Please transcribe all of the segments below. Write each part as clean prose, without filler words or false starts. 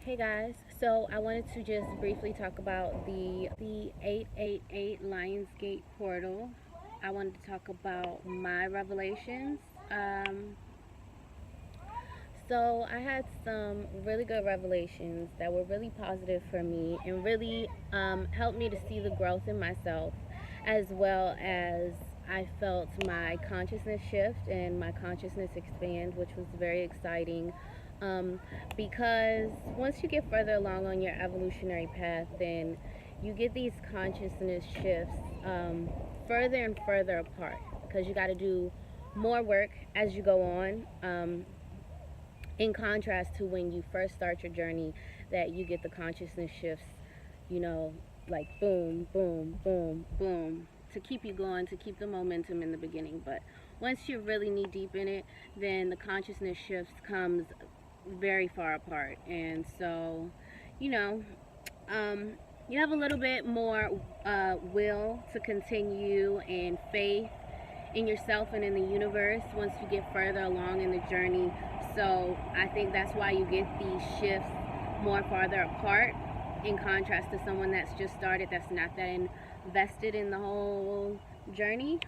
Hey guys, so I wanted to just briefly talk about the 888 Lionsgate portal. I wanted to talk about my revelations. Um, so I had some really good revelations that were really positive for me and really helped me to see the growth in myself, as well as I felt my consciousness shift and my consciousness expand, which was very exciting. Um, because once you get further along on your evolutionary path, then you get these consciousness shifts further and further apart because you got to do more work as you go on. In contrast to when you first start your journey, that you get the consciousness shifts, you know, like boom, boom, boom, boom, to keep you going, to keep the momentum in the beginning. But once you're really knee deep in it, then the consciousness shifts comes very far apart. And so, you know, um, you have a little bit more will to continue and faith in yourself and in the universe once you get further along in the journey. So I think that's why you get these shifts more farther apart, in contrast to someone that's just started, that's not that invested in the whole journey.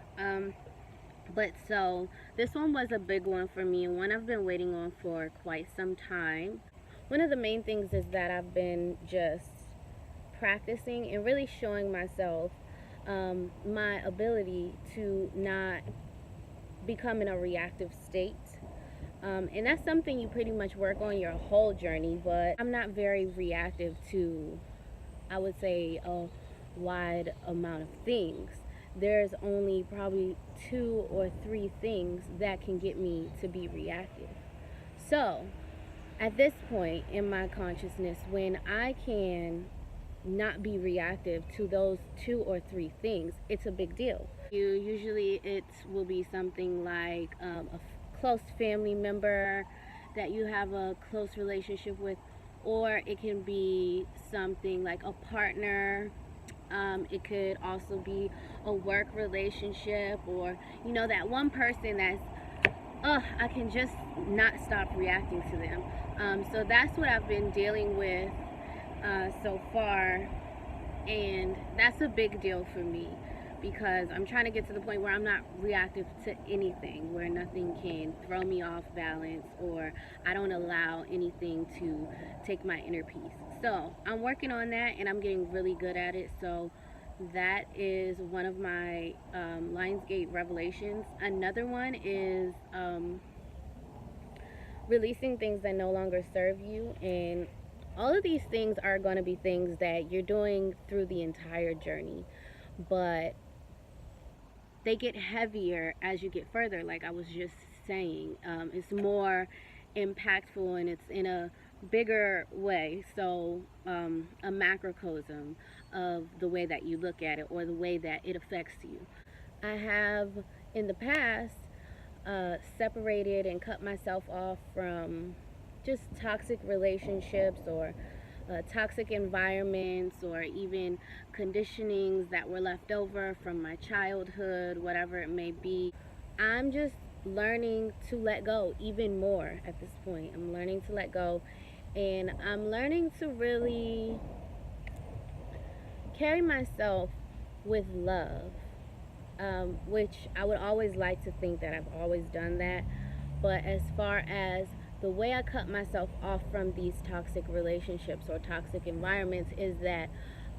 But so this one was a big one for me, and one I've been waiting on for quite some time. One of the main things is that I've been just practicing and really showing myself my ability to not become in a reactive state. And that's something you pretty much work on your whole journey, but I'm not very reactive to, I would say, a wide amount of things. There's only probably 2 or 3 things that can get me to be reactive. So, at this point in my consciousness, when I can not be reactive to those 2 or 3 things, it's a big deal. Usually it will be something like a close family member that you have a close relationship with, or it can be something like a partner. It could also be a work relationship, or that one person that's I can just not stop reacting to them. So that's what I've been dealing with so far, and that's a big deal for me because I'm trying to get to the point where I'm not reactive to anything, where nothing can throw me off balance, or I don't allow anything to take my inner peace. So I'm working on that, and I'm getting really good at it. So that is one of my Lionsgate revelations. Another one is releasing things that no longer serve you. And all of these things are going to be things that you're doing through the entire journey, but they get heavier as you get further. Like I was just saying, it's more impactful and it's in a bigger way. So a macrocosm of the way that you look at it, or the way that it affects you. I have in the past separated and cut myself off from just toxic relationships, or toxic environments, or even conditionings that were left over from my childhood, whatever it may be. I'm just learning to let go even more at this point. I'm learning to let go, and I'm learning to really carry myself with love, which I would always like to think that I've always done that. But as far as the way I cut myself off from these toxic relationships or toxic environments is that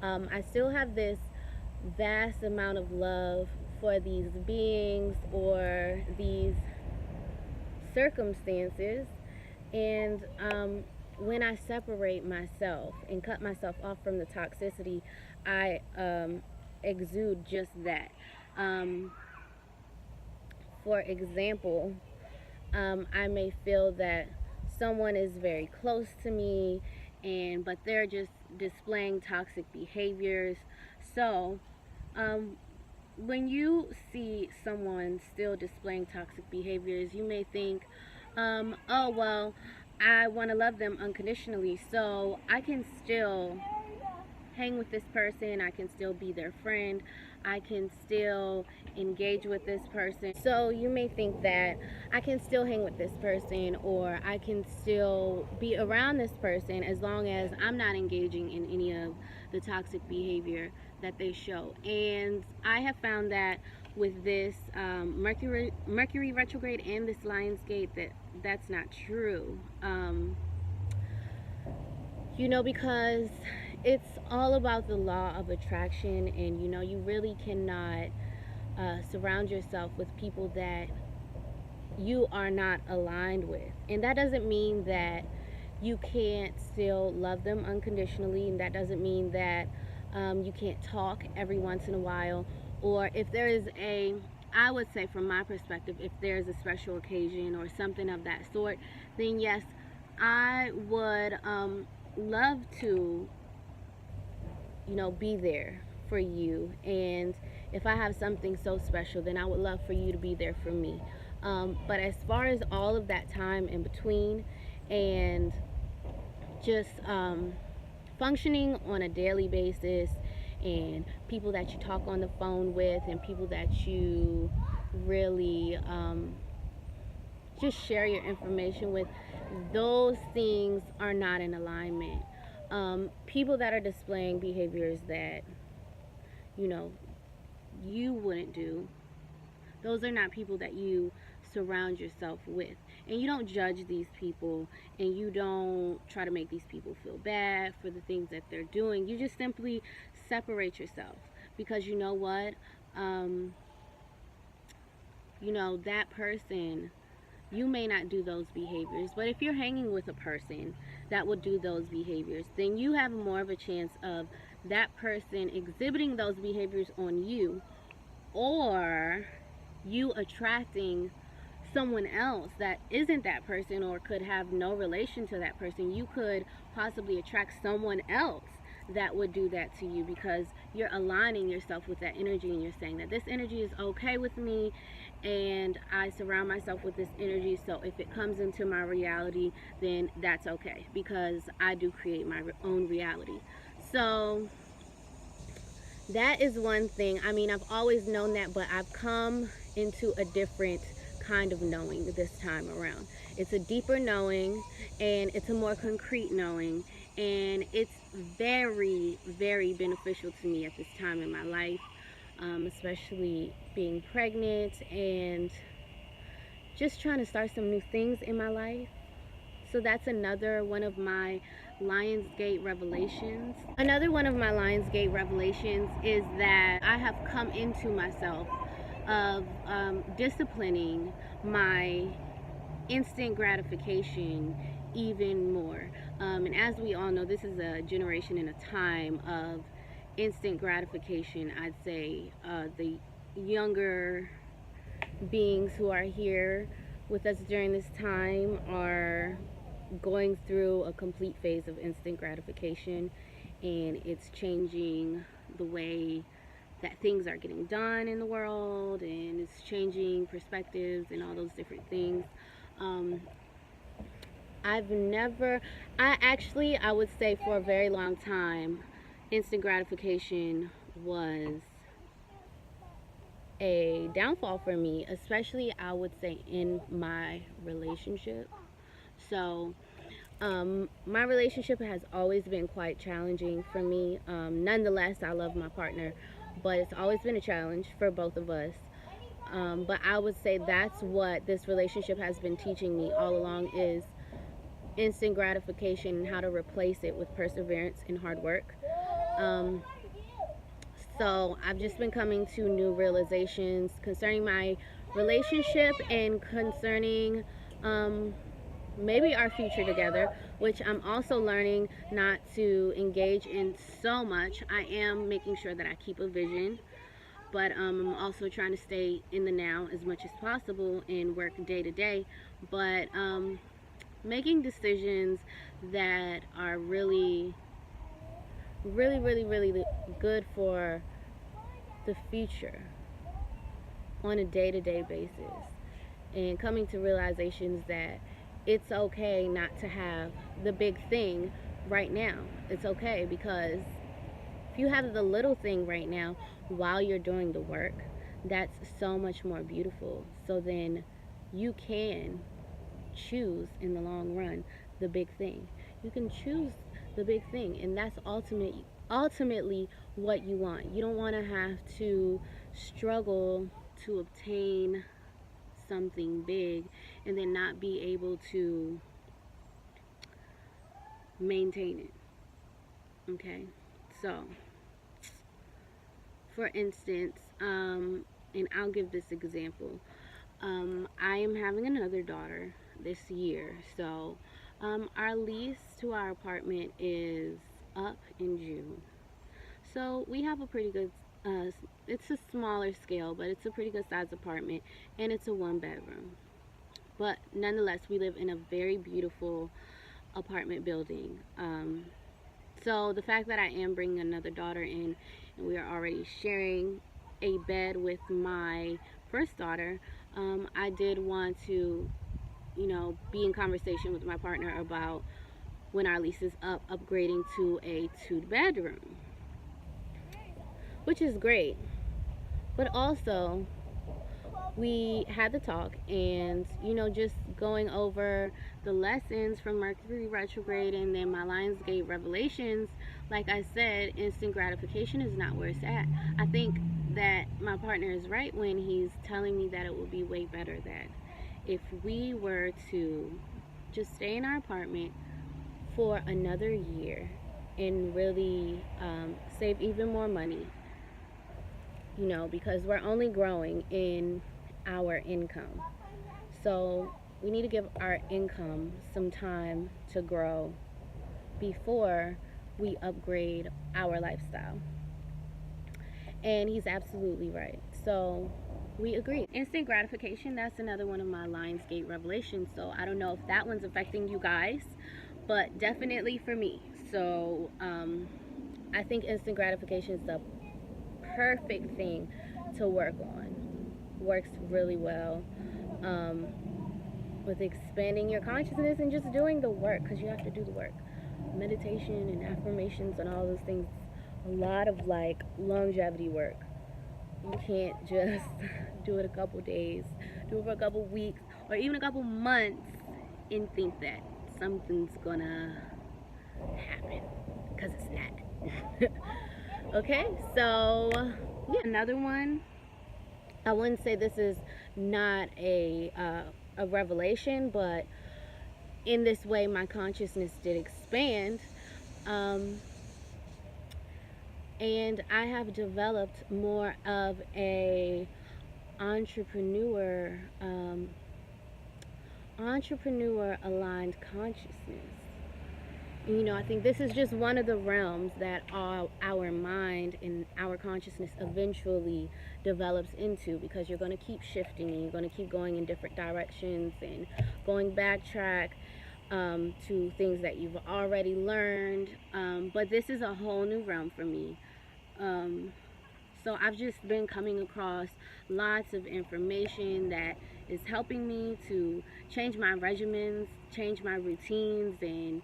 I still have this vast amount of love for these beings or these circumstances. And when I separate myself and cut myself off from the toxicity, I exude just that. For example, I may feel that someone is very close to me, but they're just displaying toxic behaviors. So when you see someone still displaying toxic behaviors, you may think, oh well, I want to love them unconditionally, so I can still hang with this person, I can still be their friend, I can still engage with this person. So you may think that I can still hang with this person, or I can still be around this person as long as I'm not engaging in any of the toxic behavior that they show. And I have found that with this Mercury retrograde and this Lionsgate, that's not true. Because it's all about the law of attraction, and you really cannot surround yourself with people that you are not aligned with. And that doesn't mean that you can't still love them unconditionally, and that doesn't mean that you can't talk every once in a while, or if there is I would say, from my perspective, if there's a special occasion or something of that sort, then yes, I would love to be there for you. And if I have something so special, then I would love for you to be there for me. But as far as all of that time in between, and just functioning on a daily basis, and people that you talk on the phone with, and people that you really just share your information with, those things are not in alignment. People that are displaying behaviors that you wouldn't do, those are not people that you surround yourself with. And you don't judge these people, and you don't try to make these people feel bad for the things that they're doing. You just simply separate yourself, because you know what, that person, you may not do those behaviors, but if you're hanging with a person that will do those behaviors, then you have more of a chance of that person exhibiting those behaviors on you, or you attracting someone else that isn't that person, or could have no relation to that person. You could possibly attract someone else that would do that to you, because you're aligning yourself with that energy, and you're saying that this energy is okay with me, and I surround myself with this energy, so if it comes into my reality, then that's okay, because I do create my own reality. So that is one thing. I mean, I've always known that, but I've come into a different kind of knowing this time around. It's a deeper knowing, and it's a more concrete knowing, and it's very, very beneficial to me at this time in my life, especially being pregnant and just trying to start some new things in my life. So that's another one of my Lionsgate revelations. Another one of my Lionsgate revelations is that I have come into myself of disciplining my instant gratification even more. And as we all know, this is a generation and a time of instant gratification. I'd say the younger beings who are here with us during this time are going through a complete phase of instant gratification, and it's changing the way that things are getting done in the world, and it's changing perspectives and all those different things. I would say for a very long time, instant gratification was a downfall for me, especially I would say in my relationship. So my relationship has always been quite challenging for me. Nonetheless, I love my partner, but it's always been a challenge for both of us. But I would say that's what this relationship has been teaching me all along, is instant gratification and how to replace it with perseverance and hard work. So I've just been coming to new realizations concerning my relationship, and concerning maybe our future together, which I'm also learning not to engage in so much. I am making sure that I keep a vision, but I'm also trying to stay in the now as much as possible and work day to day, but making decisions that are really, really, really, really good for the future on a day-to-day basis, and coming to realizations that it's okay not to have the big thing right now. It's okay, because you have the little thing right now while you're doing the work, that's so much more beautiful. So then you can choose in the long run the big thing. You can choose the big thing, and that's ultimately what you want. You don't want to have to struggle to obtain something big and then not be able to maintain it. Okay, so for instance, and I'll give this example. I am having another daughter this year, so our lease to our apartment is up in June. So we have a pretty good, it's a smaller scale, but it's a pretty good sized apartment, and it's a 1 bedroom. But nonetheless, we live in a very beautiful apartment building. So the fact that I am bringing another daughter in, and we are already sharing a bed with my first daughter, I did want to, be in conversation with my partner about, when our lease is up, upgrading to a 2 bedroom, which is great. But also, we had the talk, and just going over the lessons from Mercury Retrograde and then my Lionsgate revelations. Like I said, instant gratification is not where it's at. I think that my partner is right when he's telling me that it would be way better that if we were to just stay in our apartment for another year and really save even more money, because we're only growing in our income. So we need to give our income some time to grow before we upgrade our lifestyle. And he's absolutely right. So we agreed. Instant gratification, that's another one of my Lionsgate revelations. So I don't know if that one's affecting you guys, but definitely for me. So I think instant gratification is the perfect thing to work on. Works really well with expanding your consciousness and just doing the work, because you have to do the work. Meditation and affirmations and all those things, a lot of like longevity work. You can't just do it a couple days, do it for a couple weeks, or even a couple months and think that something's gonna happen, because it's not. Okay, so yeah, another one. I wouldn't say this is not a revelation, but in this way my consciousness did expand, and I have developed more of a entrepreneur aligned consciousness. I think this is just one of the realms that our mind and our consciousness eventually develops into, because you're going to keep shifting and you're going to keep going in different directions and going backtrack to things that you've already learned. But this is a whole new realm for me. So I've just been coming across lots of information that is helping me to change my regimens, change my routines, and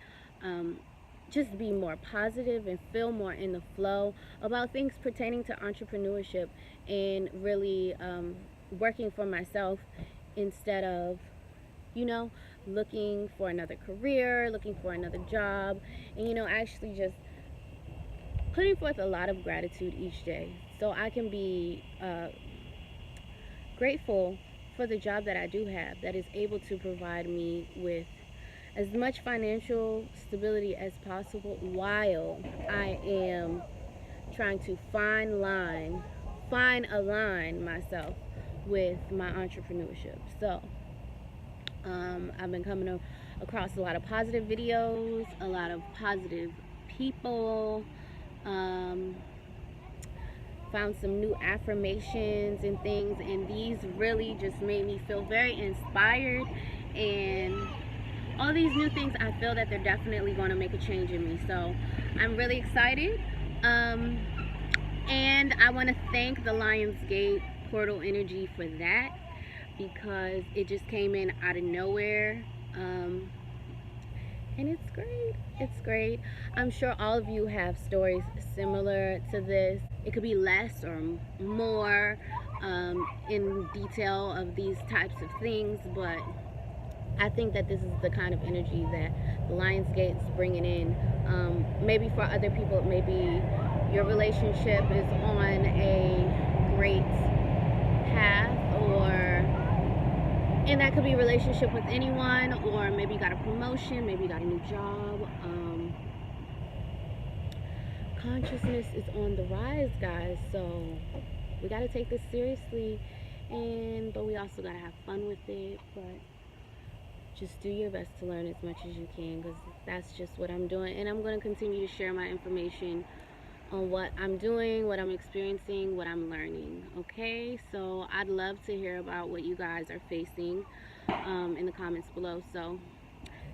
just be more positive and feel more in the flow about things pertaining to entrepreneurship, and really working for myself instead of, looking for another career, looking for another job, and, actually just putting forth a lot of gratitude each day so I can be grateful for the job that I do have, that is able to provide me with as much financial stability as possible while I am trying to fine align myself with my entrepreneurship. So I've been coming across a lot of positive videos, a lot of positive people, found some new affirmations and things, and these really just made me feel very inspired. And all these new things, I feel that they're definitely going to make a change in me. So I'm really excited. And I want to thank the Lionsgate portal energy for that, because it just came in out of nowhere. And it's great. I'm sure all of you have stories similar to this. It could be less or more in detail of these types of things, but I think that this is the kind of energy that the Lionsgate's bringing in. Maybe for other people, maybe your relationship is on a great path, or and that could be a relationship with anyone, or maybe you got a promotion, maybe you got a new job. Consciousness is on the rise, guys, so we got to take this seriously, but we also got to have fun with it. But just do your best to learn as much as you can, because that's just what I'm doing, and I'm going to continue to share my information on what I'm doing, what I'm experiencing, what I'm learning. Okay, so I'd love to hear about what you guys are facing in the comments below. So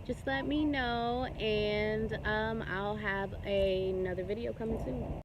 just let me know, and I'll have another video coming soon.